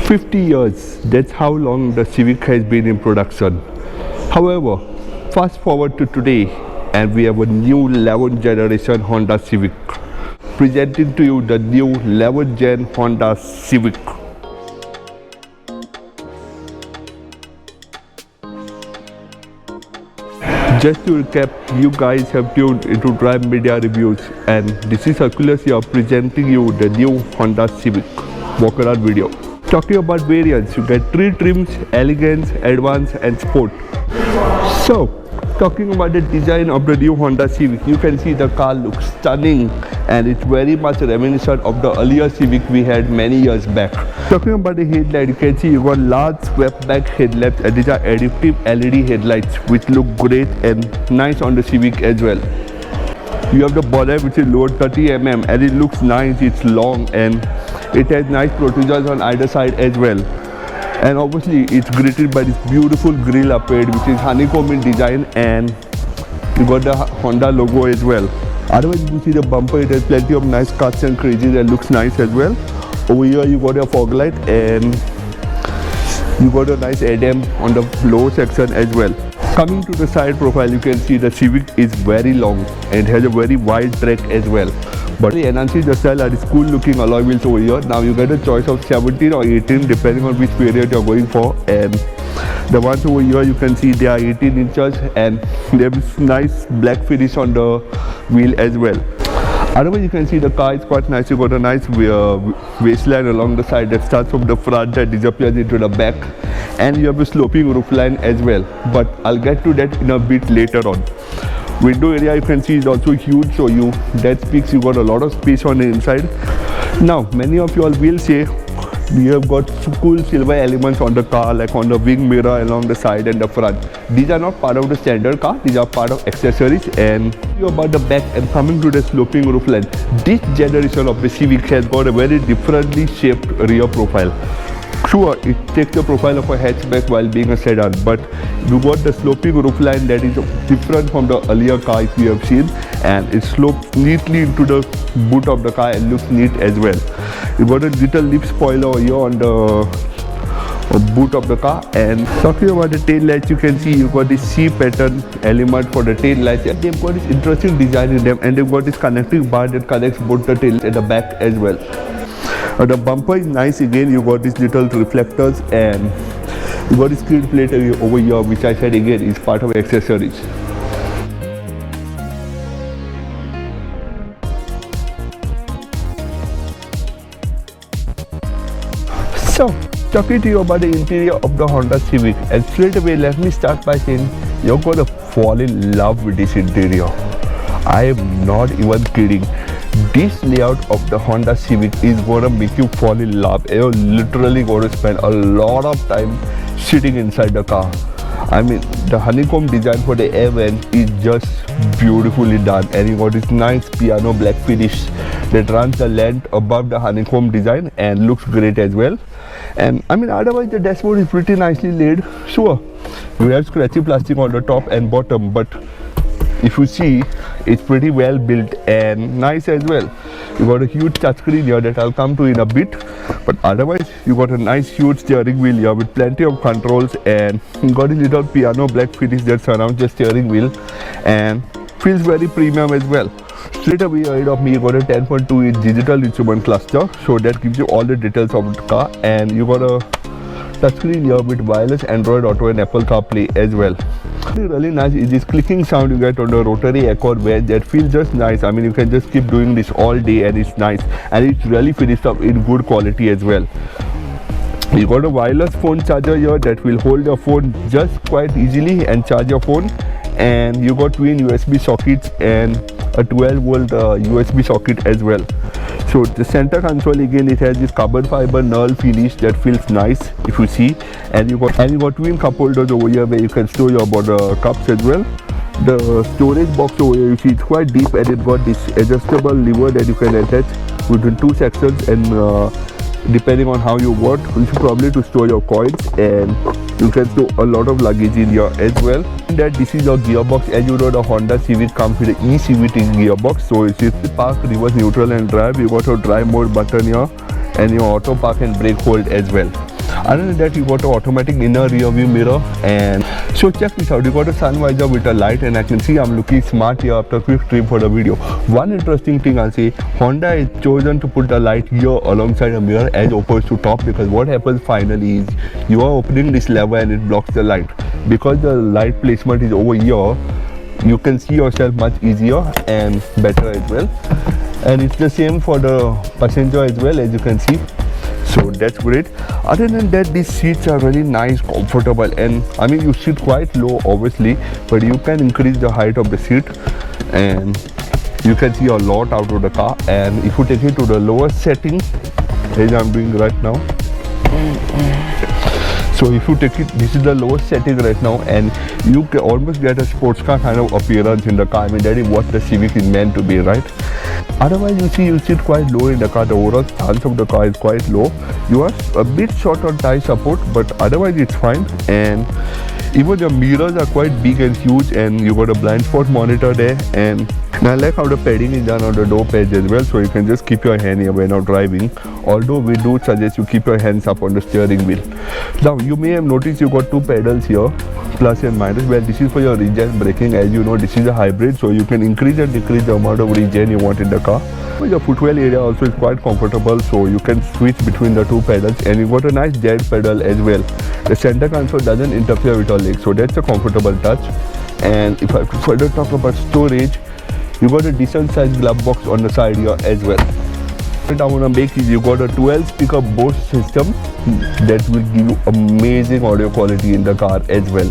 50 years, that's how long the Civic has been in production. However, fast forward to today and we have a new 11th generation Honda Civic. Presenting to you the new 11th gen Honda Civic. Just to recap, you guys have tuned into Drive Media Reviews and this is Hercules here presenting you the new Honda Civic walk around video. Talking about variants, you get 3 trims: Elegance, Advance and Sport. So, talking about the design of the new Honda Civic, you can see the car looks stunning and it's very much reminiscent of the earlier Civic we had many years back. Talking about the headlight, you can see you got large swept back headlamps and these are Addictive LED headlights which look great and nice on the Civic as well. You have the bonnet which is lowered 30 mm and it looks nice, it's long and it has nice protrusions on either side as well. And obviously it's greeted by this beautiful grille appeared which is honeycomb in design and you got the Honda logo as well. Otherwise you see the bumper, it has plenty of nice cuts and creases and looks nice as well. Over here you got a fog light and you got a nice ADAM on the lower section as well. Coming to the side profile, you can see the Civic is very long and has a very wide track as well. But it enhances the style are these cool looking alloy wheels over here. Now you get a choice of 17 or 18 depending on which variant you're going for, and the ones over here you can see they are 18 inches and they have nice black finish on the wheel as well. Otherwise you can see the car is quite nice. You got a nice waistline along the side that starts from the front and disappears into the back, and you have a sloping roofline as well, but I'll get to that in a bit later on. Window area you can see is also huge, so that speaks you got a lot of space on the inside. Now many of you all will say we have got cool silver elements on the car, like on the wing mirror along the side and the front. These are not part of the standard car, these are part of accessories. And about the back and coming to the sloping roofline, this generation of the Civic has got a very differently shaped rear profile. Sure, it takes the profile of a hatchback while being a sedan, but you got the sloping roofline that is different from the earlier cars we have seen, and it slopes neatly into the boot of the car and looks neat as well. You got a little lip spoiler here on the boot of the car. And talking about the tail lights, you can see you got this C pattern element for the tail lights, and they've got this interesting design in them, and they've got this connecting bar that connects both the tail and the back as well. The bumper is nice again, you got these little reflectors and you got this screen plate over here which I said again is part of accessories. So, talking to you about the interior of the Honda Civic, and straight away let me start by saying you're going to fall in love with this interior. I am not even kidding. This layout of the Honda Civic is going to make you fall in love. You're literally going to spend a lot of time sitting inside the car. I mean, the honeycomb design for the air vent is just beautifully done, and you got this nice piano black finish that runs the length above the honeycomb design and looks great as well. And I mean, otherwise the dashboard is pretty nicely laid. Sure, we have scratchy plastic on the top and bottom, but if you see, it's pretty well built and nice as well. You got a huge touchscreen here that I'll come to in a bit, but otherwise you got a nice huge steering wheel here with plenty of controls, and you got a little piano black finish that surrounds the steering wheel and feels very premium as well. Straight away ahead of me you got a 10.2 inch digital instrument cluster, so that gives you all the details of the car, and you got a touchscreen here with wireless Android Auto and Apple CarPlay as well. Really nice is this clicking sound you get on the rotary Accord wedge that feels just nice. I mean, you can just keep doing this all day and it's nice, and it's really finished up in good quality as well. You got a wireless phone charger here that will hold your phone just quite easily and charge your phone, and you got twin USB sockets and a 12-volt USB socket as well. So the center console again, it has this carbon fiber knurl finish that feels nice if you see, and you got twin cup holders over here where you can store your cups as well. The storage box over here, you see it's quite deep, and it got this adjustable lever that you can attach within 2 sections, and depending on how you work, you should probably to store your coins, and you can store a lot of luggage in here as well. That this is your gearbox. As you know, the Honda Civic comes with the e-CVT gearbox, so it's park, reverse, neutral and drive. You got your drive mode button here and your auto park and brake hold as well. Other than that, you got an automatic inner rear view mirror, and so check this out. You got a sun visor with a light, and I can see I'm looking smart here after a quick trip for the video. One interesting thing I'll say, Honda has chosen to put the light here alongside a mirror as opposed to top, because what happens finally is you are opening this lever and it blocks the light. Because the light placement is over here, you can see yourself much easier and better as well. And it's the same for the passenger as well, as you can see. So that's great. Other than that, these seats are really nice, comfortable, and I mean you sit quite low obviously, but you can increase the height of the seat and you can see a lot out of the car. And if you take it to the lowest setting, as I'm doing right now, so if you take it, this is the lowest setting right now, and you can almost get a sports car kind of appearance in the car. I mean that is what the Civic is meant to be, right? Otherwise, you see, you sit quite low in the car. The overall stance of the car is quite low. You are a bit short on thigh support, but otherwise it's fine. And even the mirrors are quite big and huge, and you got a blind spot monitor there. And I like how the padding is done on the door pads as well, so you can just keep your hand here when you're driving. Although we do suggest you keep your hands up on the steering wheel. Now you may have noticed you got two pedals here, plus and minus. Well, this is for your regen braking. As you know, this is a hybrid, so you can increase and decrease the amount of regen you want in the car. The footwell area also is quite comfortable, so you can switch between the two pedals, and you got a nice jet pedal as well. The center console doesn't interfere with your legs, so that's a comfortable touch. And if I further talk about storage, you got a decent sized glove box on the side here as well. What I want to make is you got a 12 speaker Bose system that will give you amazing audio quality in the car as well.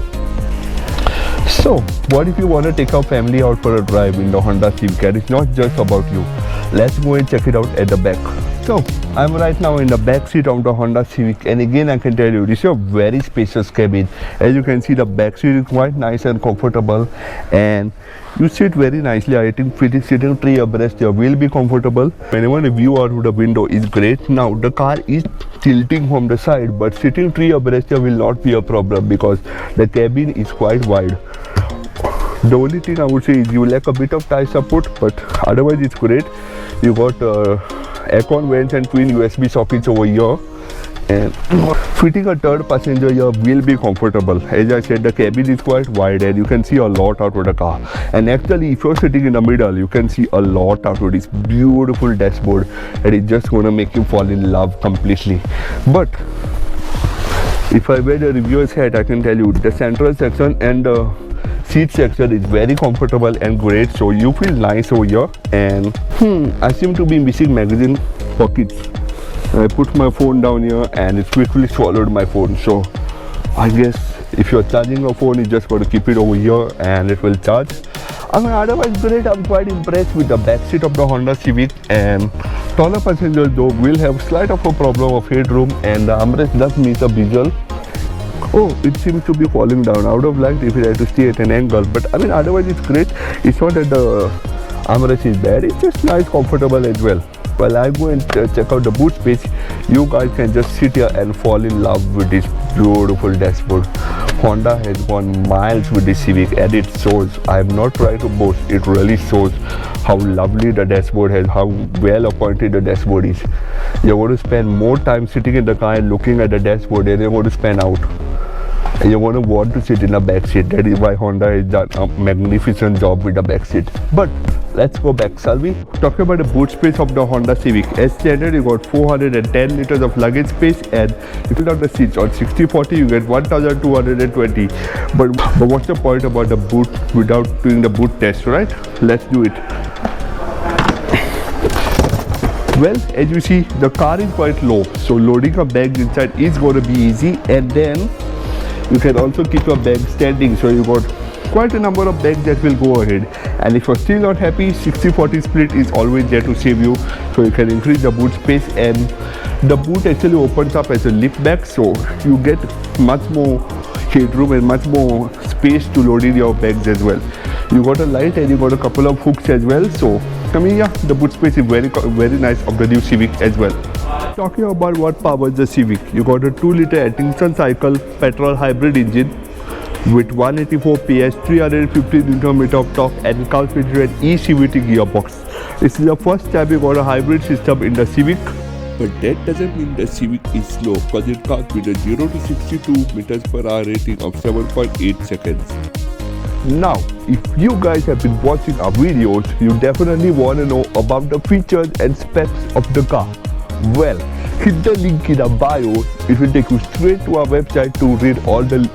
So what if you want to take our family out for a drive in the Honda Civic, and it's not just about you. Let's go and check it out at the back. So I'm right now in the back seat of the Honda Civic, and again I can tell you this is a very spacious cabin. As you can see, the back seat is quite nice and comfortable, and you sit very nicely. I think sitting three abreast here will be comfortable. Whenever the view out of the window is great. Now the car is tilting from the side, but sitting three abreast here will not be a problem because the cabin is quite wide. The only thing I would say is you lack a bit of thigh support, but otherwise it's great. You got aircon vents and twin USB sockets over here, and fitting a third passenger here will be comfortable. As I said, the cabin is quite wide and you can see a lot out of the car. And actually, if you're sitting in the middle, you can see a lot out of this beautiful dashboard, and it's just gonna make you fall in love completely. But if I wear the reviewer's hat, I can tell you the central section and the seat section is very comfortable and great, so you feel nice over here. And I seem to be missing magazine pockets. I put my phone down here and it quickly swallowed my phone, so I guess if you're charging your phone, you just got to keep it over here and it will charge. I mean, otherwise great. I'm quite impressed with the back seat of the Honda Civic, and taller passengers though will have slight of a problem of headroom, and the armrest does miss a bezel. Oh, it seems to be falling down. I would have liked if it had to stay at an angle, but I mean otherwise it's great. It's not that the armrest is bad, it's just nice, comfortable as well. While I go and check out the boot space, you guys can just sit here and fall in love with this beautiful dashboard. Honda has gone miles with this Civic, and it shows. I am not trying to boast, it really shows how lovely the dashboard has, how well appointed the dashboard is. You're going to spend more time sitting in the car and looking at the dashboard than you're going to spend out. And you're going to want to sit in the back seat. That is why Honda has done a magnificent job with the back seat. But let's go back, shall we? Talking about the boot space of the Honda Civic. As standard, you got 410 liters of luggage space, and if you fill out the seats on 60/40, you get 1220. But what's the point about the boot without doing the boot test, right? Let's do it. Well, as you see, the car is quite low, so loading a bag inside is going to be easy, and then you can also keep your bag standing, so you got quite a number of bags that will go ahead. And if you're still not happy, 60/40 split is always there to save you, so you can increase the boot space, and the boot actually opens up as a lift back, so you get much more headroom and much more space to load in your bags as well. You got a light and you got a couple of hooks as well, so I mean, yeah, the boot space is very nice of the new Civic as well. Talking about what powers the Civic, you got a 2-liter Addictive cycle petrol hybrid engine with 184 PS, 350 Nm of torque, and comes with an eCVT gearbox. This is the first time you got a hybrid system in the Civic. But that doesn't mean the Civic is slow, cause it comes with a 0 to 62 meters per hour rating of 7.8 seconds. Now, if you guys have been watching our videos, you definitely want to know about the features and specs of the car. Well, hit the link in our bio. It will take you straight to our website to read all the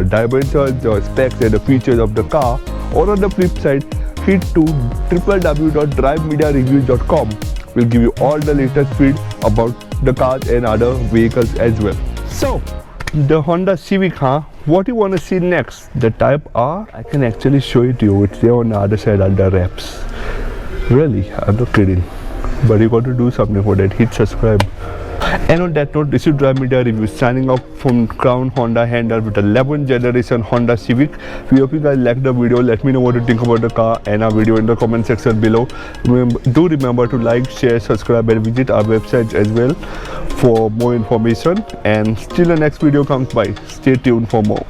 dimensions, specs and the features of the car. Or on the flip side, hit to www.drivemediareviews.com. We'll give you all the latest feed about the cars and other vehicles as well. So, the Honda Civic, what you want to see next? The Type R? I can actually show it to you. It's there on the other side under wraps. Really, I'm not kidding. But you got to do something for that. Hit subscribe. And on that note, this is Drive Media Review signing off from Crown Honda Hendon with the 11th generation Honda Civic. We hope you guys liked the video. Let me know what you think about the car and our video in the comment section below. Do remember to like, share, subscribe and visit our website as well for more information. And till the next video comes by, stay tuned for more.